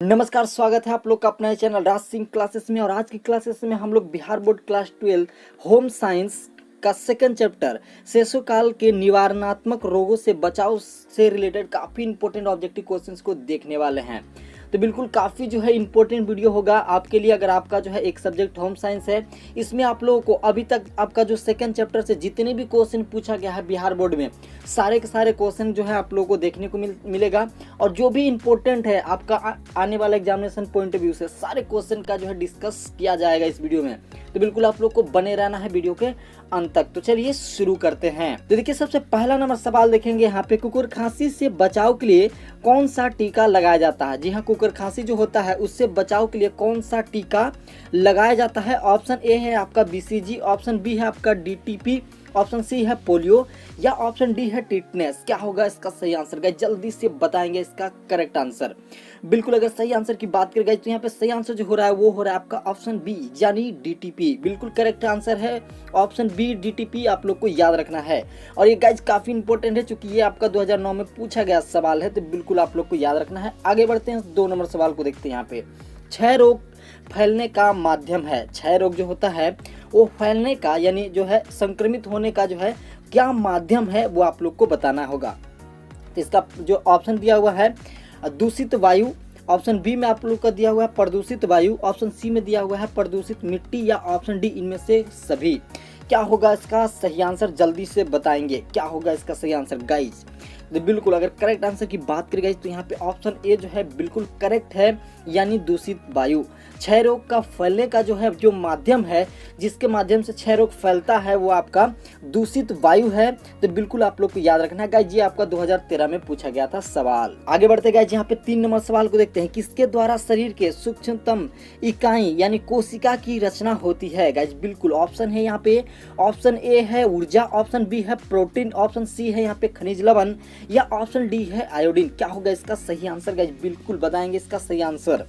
नमस्कार, स्वागत है आप लोग का अपने चैनल राज सिंह क्लासेस में। और आज की क्लासेस में हम लोग Bihar board class 12 home science का सेकंड चैप्टर शिशुकाल के निवारणात्मक रोगों से बचाव से रिलेटेड काफ़ी इंपॉर्टेंट ऑब्जेक्टिव क्वेश्चंस को देखने वाले हैं। तो बिल्कुल काफ़ी जो है इंपॉर्टेंट वीडियो होगा आपके लिए। अगर आपका जो है एक सब्जेक्ट होम साइंस है, इसमें आप लोगों को अभी तक आपका जो सेकंड चैप्टर से जितने भी क्वेश्चन पूछा गया है बिहार बोर्ड में, सारे के सारे क्वेश्चन जो है आप लोगों को देखने को मिलेगा। और जो भी इंपॉर्टेंट है आपका आने वाला एग्जामिनेशन पॉइंट ऑफ व्यू से, सारे क्वेश्चन का जो है डिस्कस किया जाएगा इस वीडियो में। तो बिल्कुल आप लोग को बने रहना है वीडियो के अंत तक। तो चलिए शुरू करते हैं। तो देखिए, सबसे पहला नंबर सवाल देखेंगे यहाँ पे, कुकुर खांसी से बचाव के लिए कौन सा टीका लगाया जाता है। जी हाँ, कुकुर खांसी जो होता है उससे बचाव के लिए कौन सा टीका लगाया जाता है। ऑप्शन ए है आपका बीसीजी, ऑप्शन बी है आपका डीटीपी, ऑप्शन सी है पोलियो, या ऑप्शन डी है टिटनेस। क्या होगा इसका सही आंसर? गाइस जल्दी से बताएंगे इसका करेक्ट आंसर। बिल्कुल, अगर सही आंसर की बात करें गाइस, तो यहाँ पे सही आंसर जो हो रहा है वो हो रहा है आपका ऑप्शन बी यानी डीटीपी। बिल्कुल करेक्ट आंसर है ऑप्शन बी डीटीपी, आप लोग को याद रखना है। और ये गाइस काफी इंपॉर्टेंट है, चूंकि ये आपका 2009 में पूछा गया सवाल है, तो बिल्कुल आप लोग को याद रखना है। आगे बढ़ते हैं, 2 नंबर सवाल को देखते हैं। यहाँ पे क्षय रोग फैलने का माध्यम है। क्षय रोग जो होता है वो फैलने का यानी जो है संक्रमित होने का जो है क्या माध्यम है, वो आप लोग को बताना होगा। तो इसका जो ऑप्शन दिया हुआ है दूषित वायु, ऑप्शन बी में आप लोग का दिया हुआ है प्रदूषित वायु, ऑप्शन सी में दिया हुआ है प्रदूषित मिट्टी, या ऑप्शन डी इनमें से सभी। क्या होगा इसका सही आंसर? जल्दी से बताएंगे क्या होगा इसका सही आंसर गाइस। तो बिल्कुल अगर करेक्ट आंसर की बात करें गाइस, तो यहाँ पे ऑप्शन ए जो है बिल्कुल करेक्ट है, यानी दूषित वायु। क्षय रोग का फैलने का जो है जो माध्यम है, जिसके माध्यम से क्षय रोग फैलता है, वो आपका दूषित वायु है। तो बिल्कुल आप लोग को याद रखना है गाइस, ये आपका 2013 में पूछा गया था सवाल। आगे बढ़ते गाइस, यहाँ पे 3 नंबर सवाल को देखते हैं। किसके द्वारा शरीर के सूक्ष्मतम इकाई यानी कोशिका की रचना होती है। गाइस बिल्कुल ऑप्शन है यहाँ पे, ऑप्शन ए है ऊर्जा, ऑप्शन बी है प्रोटीन, ऑप्शन सी है यहाँ पे खनिज लवण, या ऑप्शन डी है आयोडीन। क्या होगा इसका सही आंसर गाइस? बिल्कुल बताएंगे इसका सही आंसर।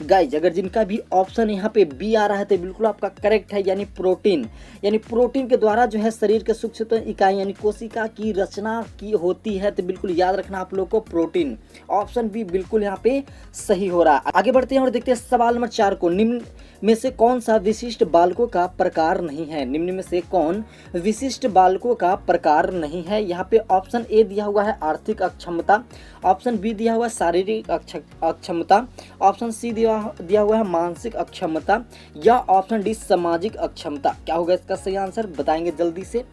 गाइस अगर जिनका भी ऑप्शन यहाँ पे बी आ रहा है तो बिल्कुल आपका करेक्ट है, यानी प्रोटीन। यानी प्रोटीन के द्वारा जो है शरीर के सूक्ष्म इकाई यानी कोशिका की रचना की होती है। तो बिल्कुल याद रखना आप लोग को प्रोटीन। ऑप्शन बी बिल्कुल यहाँ पे सही हो रहा है। आगे बढ़ते हैं और देखते हैं सवाल नंबर 4 को। निम्न में से कौन सा विशिष्ट बालकों का प्रकार नहीं है। निम्न में से कौन विशिष्ट बालकों का प्रकार नहीं है। यहाँ पे ऑप्शन ए दिया हुआ है आर्थिक अक्षमता, ऑप्शन बी दिया हुआ है शारीरिक अक्षमता, ऑप्शन सी दिया हुआ है मानसिक अक्षमता, या ऑप्शन डी सामाजिक अक्षमता। क्या होगा इसका सही आंसर? बताएंगे जल्दी से।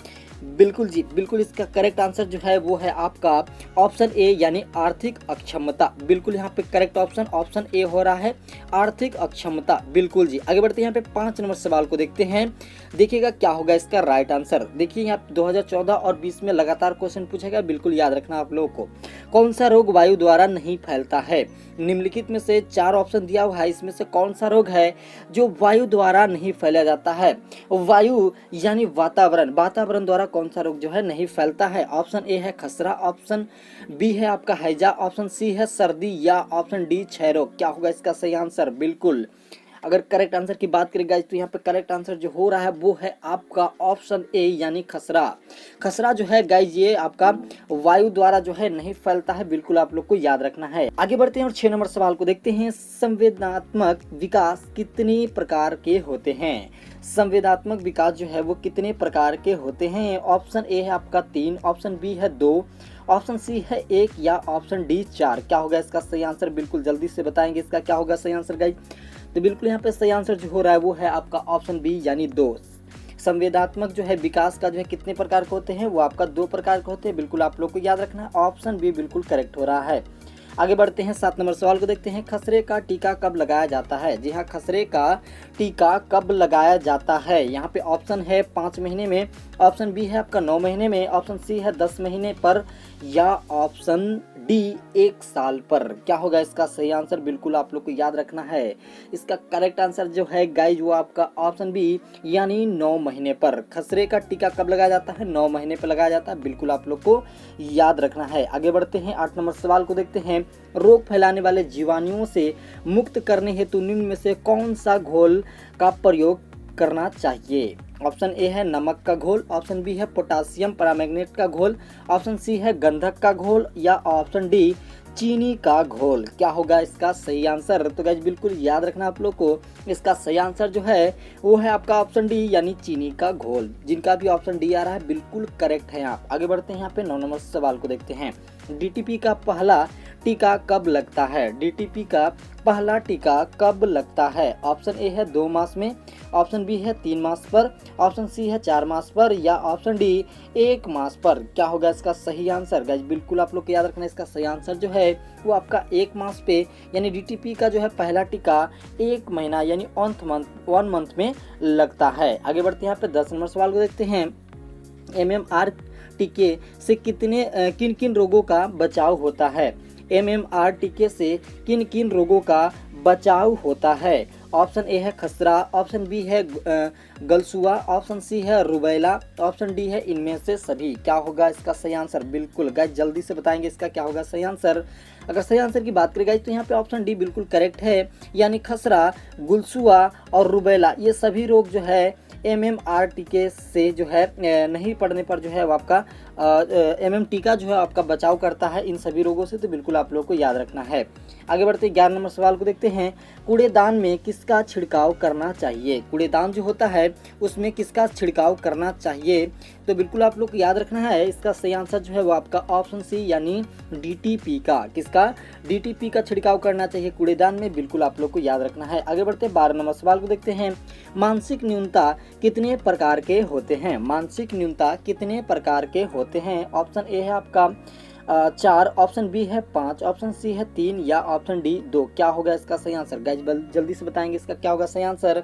बिल्कुल जी, बिल्कुल इसका करेक्ट आंसर जो है वो है आपका ऑप्शन ए यानी आर्थिक अक्षमता। बिल्कुल यहाँ पे करेक्ट ऑप्शन ए हो रहा है, आर्थिक अक्षमता। बिल्कुल जी। आगे बढ़ते हैं, यहाँ पे 5 नंबर सवाल को देखते हैं। देखिएगा क्या होगा इसका राइट आंसर। देखिए यहाँ 2014 और 20 में लगातार क्वेश्चन पूछा गया, बिल्कुल याद रखना आप लोगों को। कौन सा रोग वायु द्वारा नहीं फैलता है। निम्नलिखित में से 4 ऑप्शन दिया हुआ है, इसमें से कौन सा रोग है जो वायु द्वारा नहीं फैला जाता है। वायु यानी वातावरण द्वारा कौन सा रोग जो है नहीं फैलता है। ऑप्शन ए है खसरा, ऑप्शन बी है आपका हैजा, ऑप्शन सी है सर्दी, या ऑप्शन डी क्षय रोग। क्या होगा इसका सही आंसर? बिल्कुल अगर करेक्ट आंसर की बात करें गाइस, तो यहाँ पे करेक्ट आंसर जो हो रहा है वो है आपका ऑप्शन ए यानी खसरा। खसरा जो है गाइस ये आपका वायु द्वारा जो है नहीं फैलता है। बिल्कुल आप लोग को याद रखना है। आगे बढ़ते हैं और 6 नंबर सवाल को देखते हैं। संवेदनात्मक विकास कितने प्रकार के होते हैं। संवेदनात्मक विकास जो है वो कितने प्रकार के होते हैं। ऑप्शन ए है आपका 3, ऑप्शन बी है 2, ऑप्शन सी है 1, या ऑप्शन डी 4। क्या होगा इसका सही आंसर? बिल्कुल जल्दी से बताएंगे इसका क्या होगा सही आंसर गाइस। तो बिल्कुल यहाँ पे सही आंसर जो हो रहा है वो है आपका ऑप्शन बी यानी 2। संवेदात्मक जो है विकास का जो है कितने प्रकार के होते हैं, वो आपका 2 प्रकार के होते हैं। बिल्कुल आप लोग को याद रखना है, ऑप्शन बी बिल्कुल करेक्ट हो रहा है। आगे बढ़ते हैं, 7 नंबर सवाल को देखते हैं। खसरे का टीका कब लगाया जाता है। जी हाँ, खसरे का टीका कब लगाया जाता है। यहाँ पे ऑप्शन है 5 महीने में, ऑप्शन बी है आपका 9 महीने में, ऑप्शन सी है 10 महीने पर, या ऑप्शन डी 1 साल पर। क्या होगा इसका सही आंसर? बिल्कुल आप लोग को याद रखना है। इसका करेक्ट आंसर जो है गाइज वो आपका ऑप्शन बी यानी 9 महीने पर। खसरे का टीका कब लगाया जाता है? 9 महीने पर लगाया जाता है। बिल्कुल आप लोग को याद रखना है। आगे बढ़ते हैं, 8 नंबर सवाल को देखते हैं। रोग फैलाने वाले जीवाणुओं से मुक्त करने हेतु निम्न में से कौन सा घोल का प्रयोग करना चाहिए। ऑप्शन ए है नमक का घोल, ऑप्शन बी है पोटासियम परमैंगनेट का घोल, ऑप्शन सी है गंधक का घोल, या ऑप्शन डी चीनी का घोल। क्या होगा इसका सही आंसर? तो गाइज बिल्कुल याद रखना आप लोग को, इसका सही आंसर जो है वो है आपका ऑप्शन डी यानी चीनी का घोल। जिनका भी ऑप्शन डी आ रहा है बिल्कुल करेक्ट है। आप आगे बढ़ते हैं, यहाँ पे 9 नंबर सवाल को देखते हैं। डीटीपी का पहला टीका कब लगता है? डीटीपी का पहला टीका कब लगता है? ऑप्शन ए है 2 मास में, ऑप्शन बी है 3 मास पर, ऑप्शन सी है 4 मास पर, या ऑप्शन डी 1 मास पर। क्या होगा इसका सही आंसर? गाइज बिल्कुल आप लोग को याद रखना है, इसका सही आंसर जो है वो आपका 1 मास पे यानी डीटीपी का जो है पहला टीका 1 महीना यानी 1 मंथ में लगता है। आगे बढ़ते हैं, यहाँ पे 10 नंबर सवाल को देखते हैं। MMR टीके से किन किन रोगों का बचाव होता है? MMR टीके से किन किन रोगों का बचाव होता है? ऑप्शन ए है खसरा, ऑप्शन बी है गलसुआ, ऑप्शन सी है रुबैला, ऑप्शन डी है इनमें से सभी। क्या होगा इसका सही आंसर? बिल्कुल गाइस जल्दी से बताएंगे इसका क्या होगा सही आंसर। अगर सही आंसर की बात करें गाइस तो यहाँ पे ऑप्शन डी बिल्कुल करेक्ट है, यानी खसरा, गुलसुआ और रुबैला ये सभी रोग जो है MMR टीके से जो है नहीं पड़ने पर जो है वो आपका MM टीका जो है आपका बचाव करता है इन सभी रोगों से। तो बिल्कुल आप लोगों को याद रखना है। आगे बढ़ते 11 नंबर सवाल को देखते हैं। कूड़ेदान में किसका छिड़काव करना चाहिए? कूड़ेदान जो होता है उसमें किसका छिड़काव करना चाहिए? तो बिल्कुल आप लोग को याद रखना है, इसका सही आंसर जो है वो आपका ऑप्शन सी यानी DTP का। किसका? DTP का छिड़काव करना चाहिए कूड़ेदान में, बिल्कुल आप लोग को याद रखना है। आगे बढ़ते 12 नंबर सवाल को देखते हैं। मानसिक न्यूनता कितने प्रकार के होते हैं? मानसिक न्यूनता कितने प्रकार के होते हैं? ऑप्शन ए है आपका 4, ऑप्शन बी है 5, ऑप्शन सी है 3 या ऑप्शन डी 2। क्या होगा इसका सही आंसर? गाइस जल्दी से बताएंगे इसका क्या होगा सही आंसर।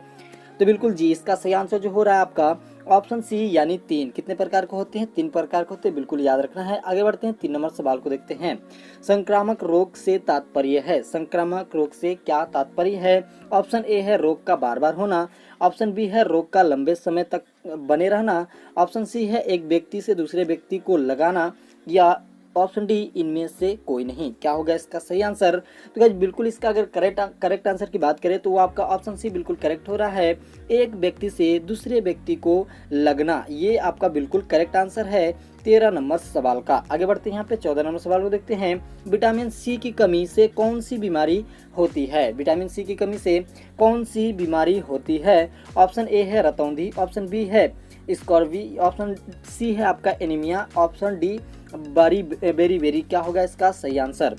तो बिल्कुल जी इसका सही आंसर जो हो रहा है आपका ऑप्शन सी यानी 3। कितने प्रकार के होते हैं? 3 प्रकार के होते हैं, बिल्कुल याद रखना है। आगे बढ़ते हैं 3 नंबर सवाल को देखते हैं। संक्रामक रोग से तात्पर्य है? संक्रामक रोग से क्या तात्पर्य है? ऑप्शन ए है रोग का बार बार होना, ऑप्शन बी है रोग का लंबे समय तक बने रहना, ऑप्शन सी है एक व्यक्ति से दूसरे व्यक्ति को लगाना, या ऑप्शन डी इनमें से कोई नहीं। क्या होगा इसका सही आंसर? तो गाइस बिल्कुल इसका अगर करेक्ट आंसर की बात करें तो वो आपका ऑप्शन सी बिल्कुल करेक्ट हो रहा है, एक व्यक्ति से दूसरे व्यक्ति को लगना, ये आपका बिल्कुल करेक्ट आंसर है 13 नंबर सवाल का। आगे बढ़ते हैं यहाँ पे 14 नंबर सवाल को देखते हैं। विटामिन सी की कमी से कौन सी बीमारी होती है? विटामिन सी की कमी से कौन सी बीमारी होती है? ऑप्शन ए है रतौंधी, ऑप्शन बी है स्कॉर्वी, ऑप्शन सी है आपका एनीमिया, ऑप्शन डी बेरी। क्या होगा इसका सही आंसर?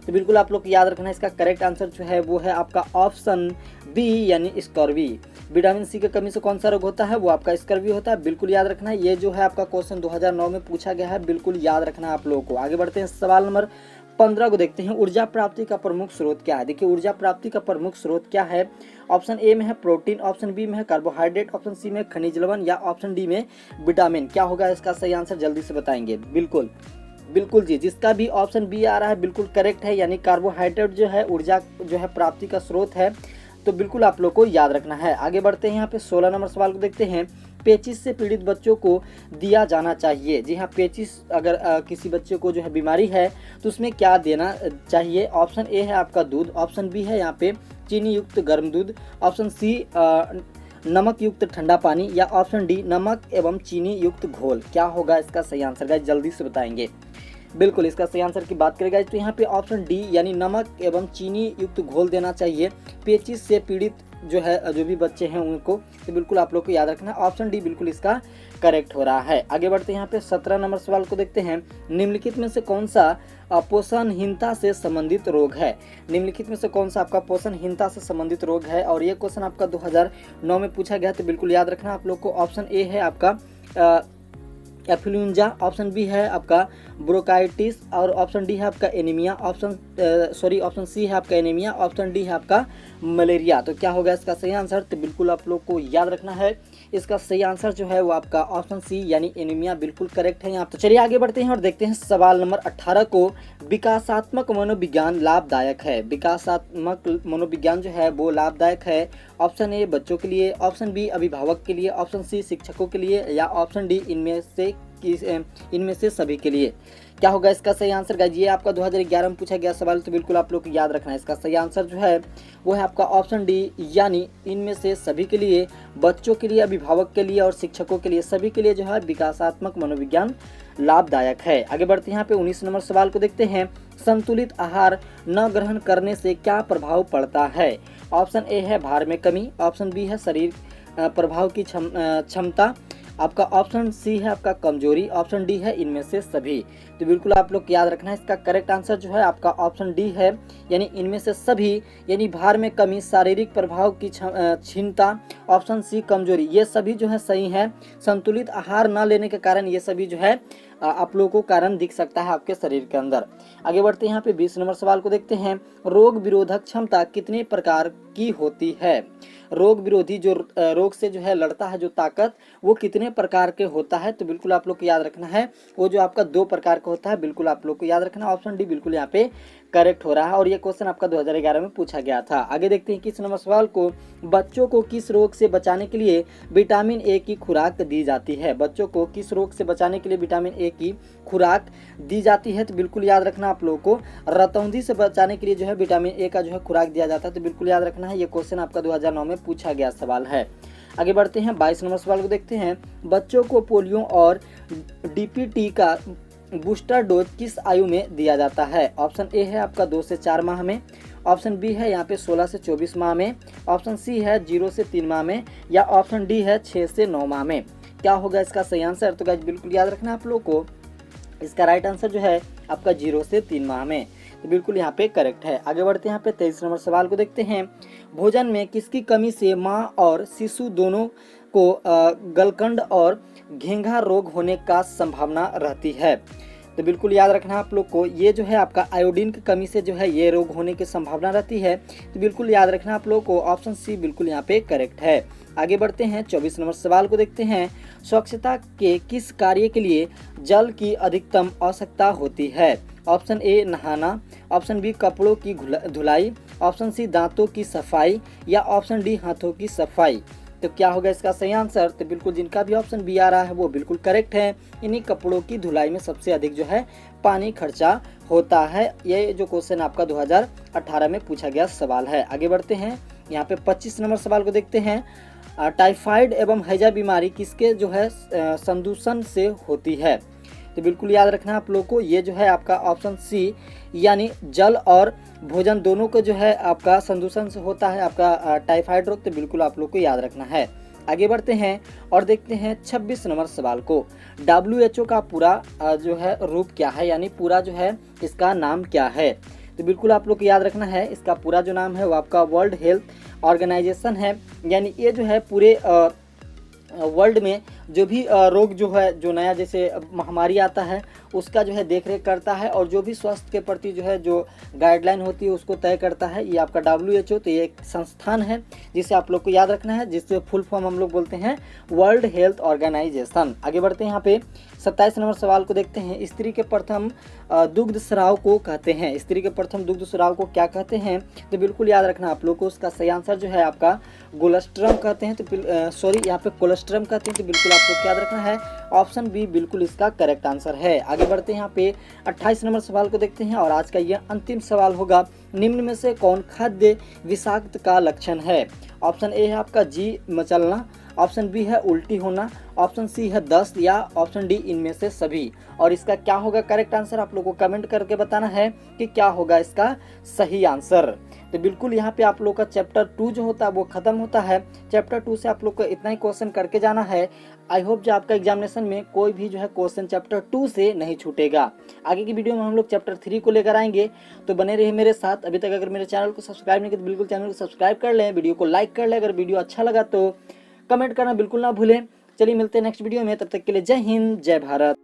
तो बिल्कुल आप लोग याद रखना है, इसका करेक्ट आंसर जो है वो है आपका ऑप्शन बी यानी स्कॉर्वी। विटामिन सी की कमी से कौन सा रोग होता है? वो आपका स्कर्वी होता है, बिल्कुल याद रखना है। ये जो है आपका क्वेश्चन 2009 में पूछा गया है, बिल्कुल याद रखना है आप लोगों को। आगे बढ़ते हैं सवाल नंबर 15 को देखते हैं। ऊर्जा प्राप्ति का प्रमुख स्रोत क्या है? देखिए ऊर्जा प्राप्ति का प्रमुख स्रोत क्या है? ऑप्शन ए में है प्रोटीन, ऑप्शन बी में है कार्बोहाइड्रेट, ऑप्शन सी में खनिज लवण, या ऑप्शन डी में विटामिन। क्या होगा इसका सही आंसर? जल्दी से बताएंगे। बिल्कुल जी जिसका भी ऑप्शन बी आ रहा है बिल्कुल करेक्ट है, यानी कार्बोहाइड्रेट जो है ऊर्जा जो है प्राप्ति का स्रोत है। तो बिल्कुल आप लोग को याद रखना है। आगे बढ़ते हैं यहाँ पे 16 नंबर सवाल को देखते हैं। पेचिश से पीड़ित बच्चों को दिया जाना चाहिए? जी हाँ, पेचिश अगर किसी बच्चे को जो है बीमारी है तो उसमें क्या देना चाहिए? ऑप्शन ए है आपका दूध, ऑप्शन बी है यहाँ पे चीनी युक्त गर्म दूध, ऑप्शन सी नमक युक्त ठंडा पानी, या ऑप्शन डी नमक एवं चीनी युक्त घोल। क्या होगा इसका सही आंसर? गाइस जल्दी से बताएंगे। बिल्कुल इसका सही आंसर की बात करें गाइस तो यहाँ पे ऑप्शन डी यानी नमक एवं चीनी युक्त घोल देना चाहिए पेचिश से पीड़ित जो है जो भी बच्चे हैं उनको। तो बिल्कुल आप लोग को याद रखना, ऑप्शन डी बिल्कुल इसका करेक्ट हो रहा है। आगे बढ़ते हैं यहाँ पे 17 नंबर सवाल को देखते हैं। निम्नलिखित में से कौन सा पोषणहीनता से संबंधित रोग है? निम्नलिखित में से कौन सा आपका पोषणहीनता से संबंधित रोग है? और ये क्वेश्चन आपका 2009 में पूछा गया, तो बिल्कुल याद रखना आप लोग को। ऑप्शन ए है आपका एफ्लुएंजा, ऑप्शन बी है आपका ब्रोंकाइटिस, और ऑप्शन डी है आपका एनीमिया, ऑप्शन सी है आपका एनीमिया, ऑप्शन डी है आपका मलेरिया। तो क्या होगा इसका सही आंसर? तो बिल्कुल आप लोग को याद रखना है, इसका सही आंसर जो है वो आपका ऑप्शन सी यानी एनीमिया बिल्कुल करेक्ट है यहाँ। तो चलिए आगे बढ़ते हैं और देखते हैं सवाल नंबर 18 को। विकासात्मक मनोविज्ञान लाभदायक है? विकासात्मक मनोविज्ञान जो है वो लाभदायक है। ऑप्शन ए बच्चों के लिए, ऑप्शन बी अभिभावक के लिए, ऑप्शन सी शिक्षकों के लिए, या ऑप्शन डी इनमें से सभी के लिए। क्या होगा इसका सही आंसर? गाइस ये आपका 2011 में पूछा गया सवाल, तो बिल्कुल आप लोग को याद रखना है। इसका सही आंसर जो है वो है आपका ऑप्शन डी यानी इनमें से सभी के लिए, बच्चों के लिए, अभिभावक के लिए और शिक्षकों के लिए, सभी के लिए जो है विकासात्मक मनोविज्ञान लाभदायक है। आगे बढ़ते हैं यहाँ पे 19 नंबर सवाल को देखते हैं। संतुलित आहार न ग्रहण करने से क्या प्रभाव पड़ता है? ऑप्शन ए है भार में कमी, ऑप्शन बी है शरीर प्रभाव की क्षमता, आपका ऑप्शन सी है आपका कमजोरी, ऑप्शन डी है इनमें से सभी। तो बिल्कुल आप लोग याद रखना है, इसका करेक्ट आंसर जो है आपका ऑप्शन डी है, यानी इनमें से सभी, यानी भार में कमी, शारीरिक प्रभाव की क्षीणता, ऑप्शन सी कमजोरी, ये सभी जो है सही है। संतुलित आहार न लेने के कारण ये सभी जो है आप लोगों को कारण दिख सकता है आपके शरीर के अंदर। आगे बढ़ते हैं यहाँ पे 20 नंबर सवाल को देखते हैं। रोग विरोधक क्षमता कितने प्रकार की होती है? रोग विरोधी जो रोग से जो है लड़ता है जो ताकत, वो कितने प्रकार के होता है? तो बिल्कुल आप लोग को याद रखना है, वो जो आपका 2 प्रकार का होता है, बिल्कुल आप लोग को याद रखना। ऑप्शन डी बिल्कुल यहाँ पे करेक्ट हो रहा है और ये क्वेश्चन आपका 2011 में पूछा गया था। आगे देखते हैं 21 नंबर सवाल को। बच्चों को किस रोग से बचाने के लिए विटामिन ए की खुराक दी जाती है? बच्चों को किस रोग से बचाने के लिए विटामिन ए की खुराक दी जाती है? तो बिल्कुल याद रखना आप लोगों को, रतौंधी से बचाने के लिए जो है विटामिन ए का जो है खुराक दिया जाता है। तो बिल्कुल याद रखना है, ये क्वेश्चन आपका 2009 में पूछा गया सवाल है। आगे बढ़ते हैं 22 नंबर सवाल को देखते हैं। बच्चों को पोलियो और डीपीटी का बूस्टर डोज किस आयु में दिया जाता है? ऑप्शन ए है आपका 2 से 4 माह में, ऑप्शन बी है यहाँ पे 16 से 24 माह में, ऑप्शन सी है 0 से 3 माह में, या ऑप्शन डी है 6 से 9 माह में। क्या होगा इसका सही आंसर? तो गाइस बिल्कुल याद रखना आप लोग को, इसका राइट आंसर जो है आपका 0 से 3 माह में। तो बिल्कुल यहाँ पे करेक्ट है। आगे बढ़ते हैं यहाँ पे 23 नंबर सवाल को देखते हैं। भोजन में किसकी कमी से माँ और शिशु दोनों को गलकंड और घेंघा रोग होने का संभावना रहती है? तो बिल्कुल याद रखना आप लोग को, ये जो है आपका आयोडीन की कमी से जो है ये रोग होने की संभावना रहती है। तो बिल्कुल याद रखना आप लोग को, ऑप्शन सी बिल्कुल यहाँ पे करेक्ट है। आगे बढ़ते हैं 24 नंबर सवाल को देखते हैं। स्वच्छता के किस कार्य के लिए जल की अधिकतम आवश्यकता होती है? ऑप्शन ए नहाना, ऑप्शन बी कपड़ों की धुलाई, ऑप्शन सी दांतों की सफाई, या ऑप्शन डी हाथों की सफाई। तो क्या होगा इसका सही आंसर? तो बिल्कुल जिनका भी ऑप्शन बी आ रहा है वो बिल्कुल करेक्ट है। इन्हीं कपड़ों की धुलाई में सबसे अधिक जो है पानी खर्चा होता है। ये जो क्वेश्चन आपका 2018 में पूछा गया सवाल है। आगे बढ़ते हैं यहाँ पे 25 नंबर सवाल को देखते हैं। टाइफाइड एवं हैजा बीमारी किसके जो है संदूषण से होती है? तो बिल्कुल याद रखना आप लोग को, ये जो है आपका ऑप्शन सी, यानी जल और भोजन दोनों को जो है आपका संदूषण से होता है आपका टाइफाइड रोग। तो बिल्कुल आप लोग को याद रखना है। आगे बढ़ते हैं और देखते हैं 26 नंबर सवाल को। WHO का पूरा जो है रूप क्या है, यानी पूरा जो है इसका नाम क्या है? तो बिल्कुल आप लोग को याद रखना है, इसका पूरा जो नाम है वो आपका वर्ल्ड हेल्थ ऑर्गेनाइजेशन है। यानी ये जो है पूरे वर्ल्ड में जो भी रोग जो है, जो नया जैसे महामारी आता है उसका जो है देखरेख करता है, और जो भी स्वास्थ्य के प्रति जो है जो गाइडलाइन होती है उसको तय करता है। ये आपका WHO, तो ये एक संस्थान है जिसे आप लोग को याद रखना है, जिससे फुल फॉर्म हम लोग बोलते हैं वर्ल्ड हेल्थ ऑर्गेनाइजेशन। आगे बढ़ते हैं यहाँ पे 27 नंबर सवाल को देखते हैं। स्त्री के प्रथम दुग्ध स्राव को कहते हैं? स्त्री के प्रथम दुग्ध स्राव को क्या कहते हैं? तो बिल्कुल याद रखना आप लोग को, उसका सही आंसर जो है आपका कोलेस्ट्रम कहते हैं। तो सॉरी, यहाँ पे कोलेस्ट्रम कहते हैं। तो बिल्कुल आपको याद रखना है, ऑप्शन बी बिल्कुल इसका करेक्ट आंसर है। आगे बढ़ते हैं यहाँ पे 28 नंबर सवाल को देखते हैं और आज का यह अंतिम सवाल होगा। निम्न में से कौन खाद्य विषाक्त का लक्षण है? ऑप्शन ए है आपका जी मचलना, ऑप्शन बी है उल्टी होना, ऑप्शन सी है दस्त, या ऑप्शन डी इनमें से सभी। और इसका क्या होगा करेक्ट आंसर, आप लोगों को कमेंट करके बताना है कि क्या होगा इसका सही आंसर। तो बिल्कुल यहाँ पे आप लोग का चैप्टर 2 जो होता है वो खत्म होता है। चैप्टर 2 से आप लोग को इतना ही क्वेश्चन करके जाना है। आई होप जो आपका एग्जामिनेशन में कोई भी जो है क्वेश्चन चैप्टर 2 से नहीं छूटेगा। आगे की वीडियो में हम लोग चैप्टर 3 को लेकर आएंगे, तो बने रहिए मेरे साथ। अभी तक अगर मेरे चैनल को सब्सक्राइब नहीं किया तो बिल्कुल चैनल को सब्सक्राइब कर लें, वीडियो को लाइक कर लें। अगर वीडियो अच्छा लगा तो कमेंट करना बिल्कुल ना भूलें। चलिए मिलते हैं नेक्स्ट वीडियो में, तब तक के लिए जय हिंद जय भारत।